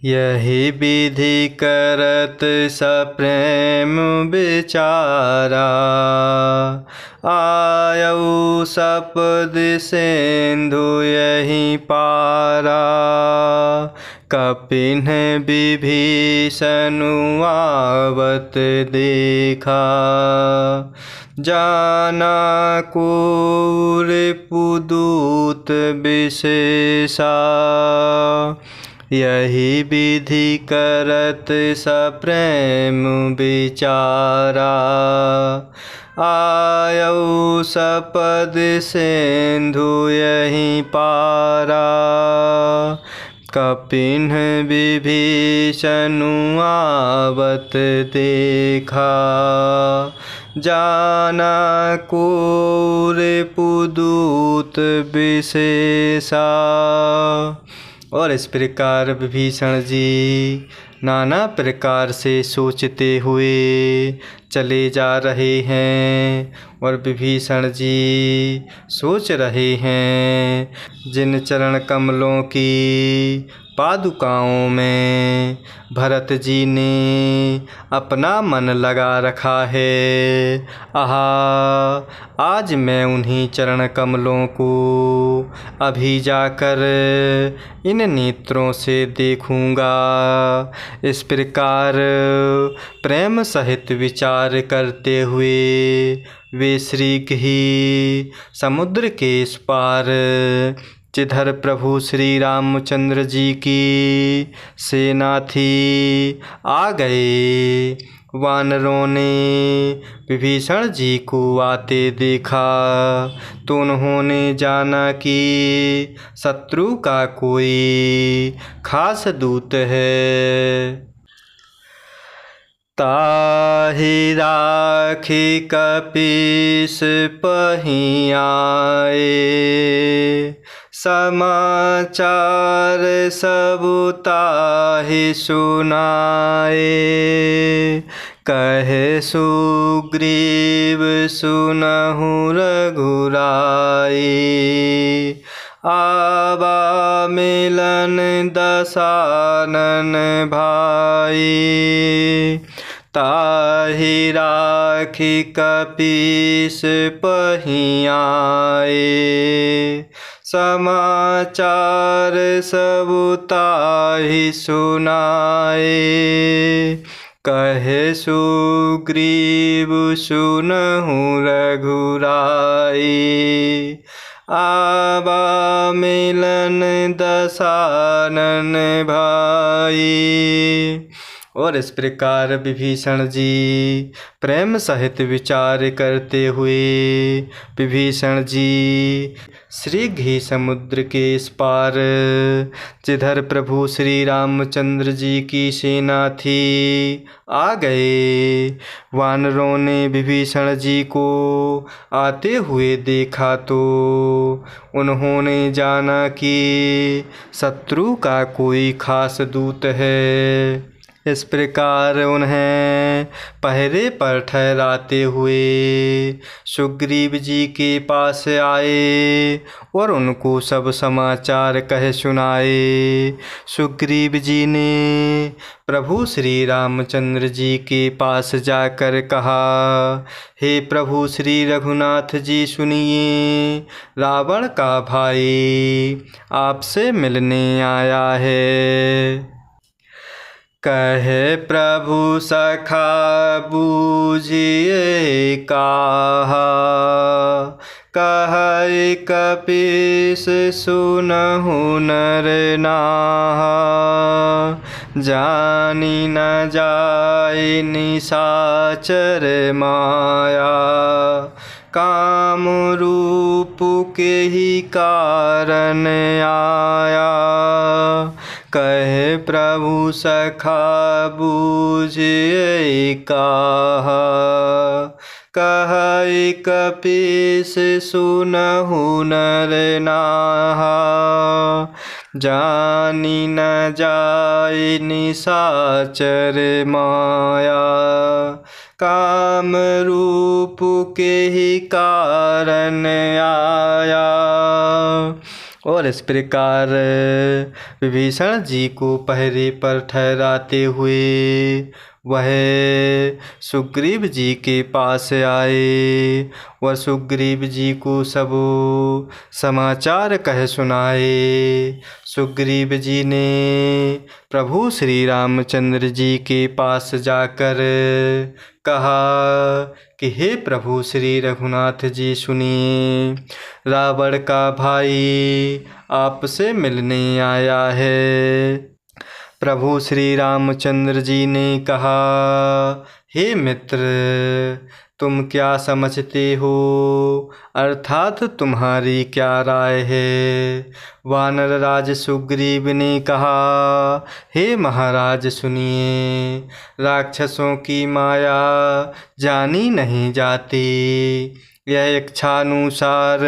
यही विधि करत सप्रेम विचारा। आयऊ सपद सिंधु यही पारा। कपिन विभीषणु आवत देखा। जाना को रिपुदूत विशेषा। यही विधि करत सप्रेम विचारा। आयऊ सपद सिंधु यही पारा। कपिन विभीषणु आवत देखा। जाना को रिपुदूत विशेषा। और इस प्रकार विभीषण जी नाना प्रकार से सोचते हुए चले जा रहे हैं। और विभीषण जी सोच रहे हैं जिन चरण कमलों की पादुकाओं में भरत जी ने अपना मन लगा रखा है। आहा, आज मैं उन्हीं चरण कमलों को अभी जाकर इन नेत्रों से देखूंगा। इस प्रकार प्रेम सहित विचार करते हुए वे श्री समुद्र के इस पार जिधर प्रभु श्री रामचंद्र जी की सेना थी आ गए। वानरों ने विभीषण जी को आते देखा तो उन्होंने जाना कि शत्रु का कोई खास दूत है। ताहि राखी कपीस पही आए। समाचार सब ताहि सुनाए। कहे सुग्रीव सुनहु रघुराई। आवा मिलन दसानन भाई। ताहि राखी कपीस पही आए। समाचार सब ताहि सुनाए। कहे सुग्रीव सुनहु रघुराई। आवा मिलन दसानन भाई। और इस प्रकार विभीषण जी प्रेम सहित विचार करते हुए विभीषण जी श्री समुद्र के इस पार जिधर प्रभु श्री रामचंद्र जी की सेना थी आ गए। वानरों ने विभीषण जी को आते हुए देखा तो उन्होंने जाना कि शत्रु का कोई खास दूत है। इस प्रकार उन्हें पहरे पर ठहराते हुए सुग्रीव जी के पास आए और उनको सब समाचार कह सुनाए। सुग्रीव जी ने प्रभु श्री रामचंद्र जी के पास जाकर कहा, हे प्रभु श्री रघुनाथ जी सुनिए, रावण का भाई आपसे मिलने आया है। कहे प्रभु सखा बूझिए काहा। कहे कपीस सुनहु नर नाहा। जानी न जाय निशाचर माया। काम रूप के ही कारण आया। कहे प्रभु सखा बूझिए काहा। कहे कपीस सुनहु नर नाहा। जानी न जाय निशाचर माया। काम रूप के ही कारण आया। और इस प्रकार विभीषण जी को पहरे पर ठहराते हुए वह सुग्रीव जी के पास आए और सुग्रीव जी को सब समाचार कह सुनाए। सुग्रीव जी ने प्रभु श्री रामचंद्र जी के पास जाकर कहा कि हे प्रभु श्री रघुनाथ जी, सुनिए, रावण का भाई आपसे मिलने आया है। प्रभु श्री रामचंद्र जी ने कहा, हे मित्र, तुम क्या समझते हो, अर्थात तुम्हारी क्या राय है। वानर राज सुग्रीव ने कहा, हे महाराज सुनिए, राक्षसों की माया जानी नहीं जाती। यह इच्छानुसार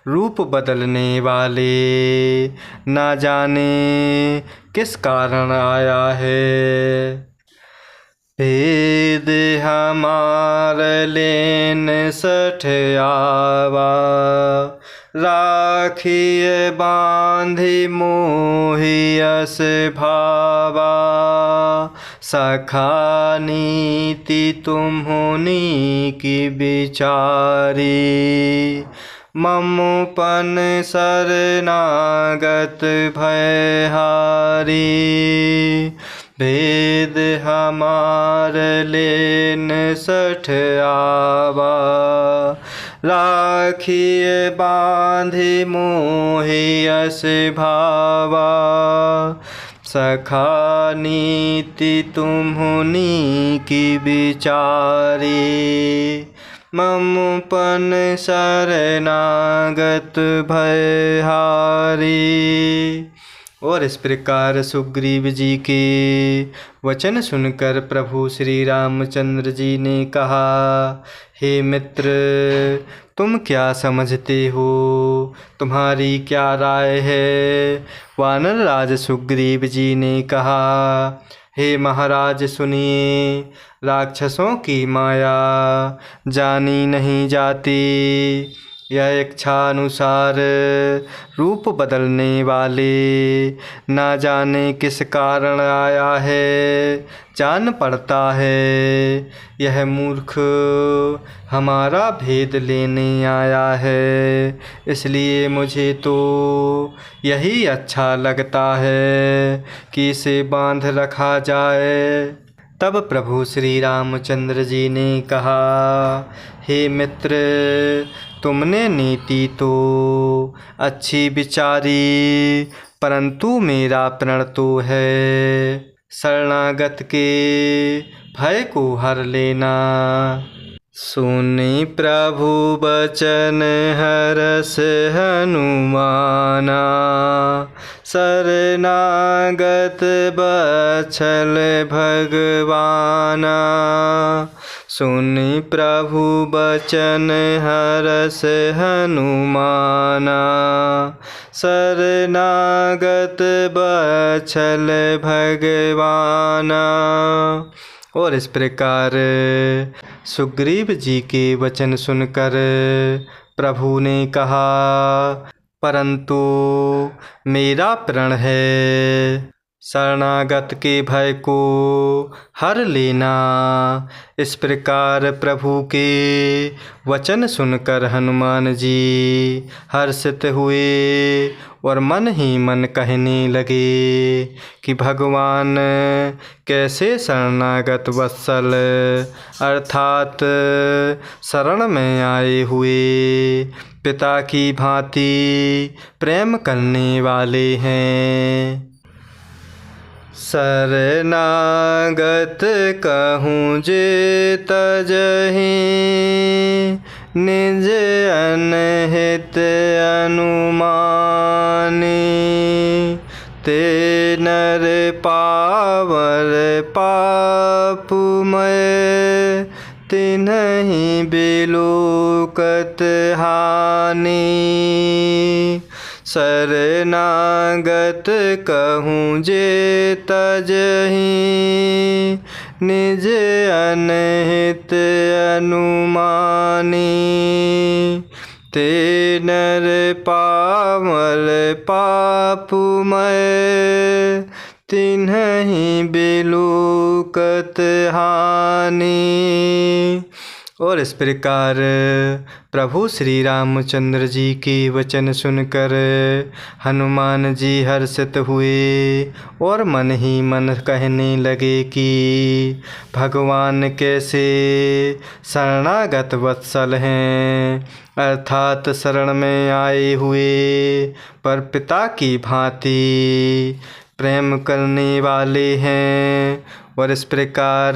रूप बदलने वाले ना जाने किस कारण आया है। भेद हमार लेन सठ आवा, राखिए बांधि मोहि यस भावा। सखा नीति तुम्हुनी की विचारी, ममुपन शरणागत भयहारी। भेद हमार लेन सठ आवा, राखिए बांधि मोहि यस भावा। सखा नीति तुम्हुनी की विचारी, ममुपन शरणागत भयहारी। और इस प्रकार सुग्रीव जी के वचन सुनकर प्रभु श्री रामचंद्र जी ने कहा, हे मित्र, तुम क्या समझते हो, तुम्हारी क्या राय है। वानर राज सुग्रीव जी ने कहा, हे महाराज सुनिए, राक्षसों की माया जानी नहीं जाती। यह इच्छानुसार रूप बदलने वाले ना जाने किस कारण आया है, जान पड़ता है। यह मूर्ख हमारा भेद लेने आया है, इसलिए मुझे तो यही अच्छा लगता है कि इसे बांध रखा जाए। तब प्रभु श्री रामचंद्र जी ने कहा, हे मित्र, तुमने नीति तो अच्छी विचारी, परंतु मेरा प्रण तो है शरणागत के भय को हर लेना। सुनि प्रभु बचन हरस हनुमाना, शरणागत बछल भगवाना। सुनि प्रभु बचन हरस हनुमाना, शरणागत बछल भगवाना। और इस प्रकार सुग्रीव जी के वचन सुनकर प्रभु ने कहा, परंतु मेरा प्रण है शरणागत के भय को हर लेना। इस प्रकार प्रभु के वचन सुनकर हनुमान जी हर्षित हुए और मन ही मन कहने लगे कि भगवान कैसे शरणागत वत्सल अर्थात शरण में आए हुए पिता की भांति प्रेम करने वाले हैं। शरणागत कहूँ जे तजहि, निज अनहित अनुमानी। ते नर पावर पापुमय, तिन्हि बिलोकत हानि। शरणागत कहूँ जे तजहि, निज अनहित अनुमानी। ते नर पामल पापुमय, तिन्हि बिलूकत हानि। और इस प्रकार प्रभु श्री रामचंद्र जी के वचन सुनकर हनुमान जी हर्षित हुए और मन ही मन कहने लगे कि भगवान कैसे शरणागत वत्सल हैं, अर्थात शरण में आए हुए पर पिता की भांति प्रेम करने वाले हैं। और इस प्रकार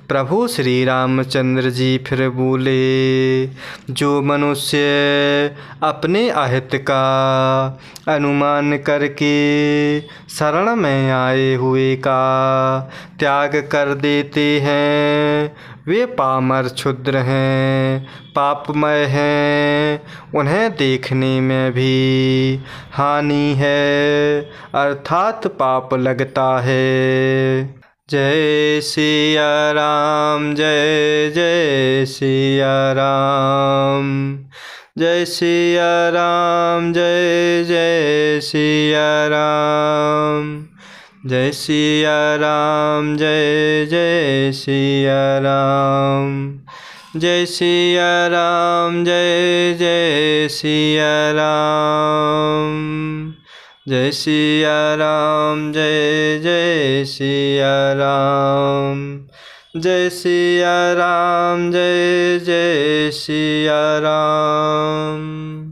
प्रभु श्री रामचंद्र जी फिर बोले, जो मनुष्य अपने अहित का अनुमान करके शरण में आए हुए का त्याग कर देते हैं, वे पामर क्षुद्र हैं, पापमय हैं, उन्हें देखने में भी हानि है, अर्थात पाप लगता है। जय सिया राम, जय जय सिया राम, जय सिया राम, जय जय सिया राम, जय सिया राम, जय जय सिया राम, जय सिया राम, जय जय सिया राम, जय सिया राम, जय जय सिया राम, जय सिया राम, जय जय सिया राम।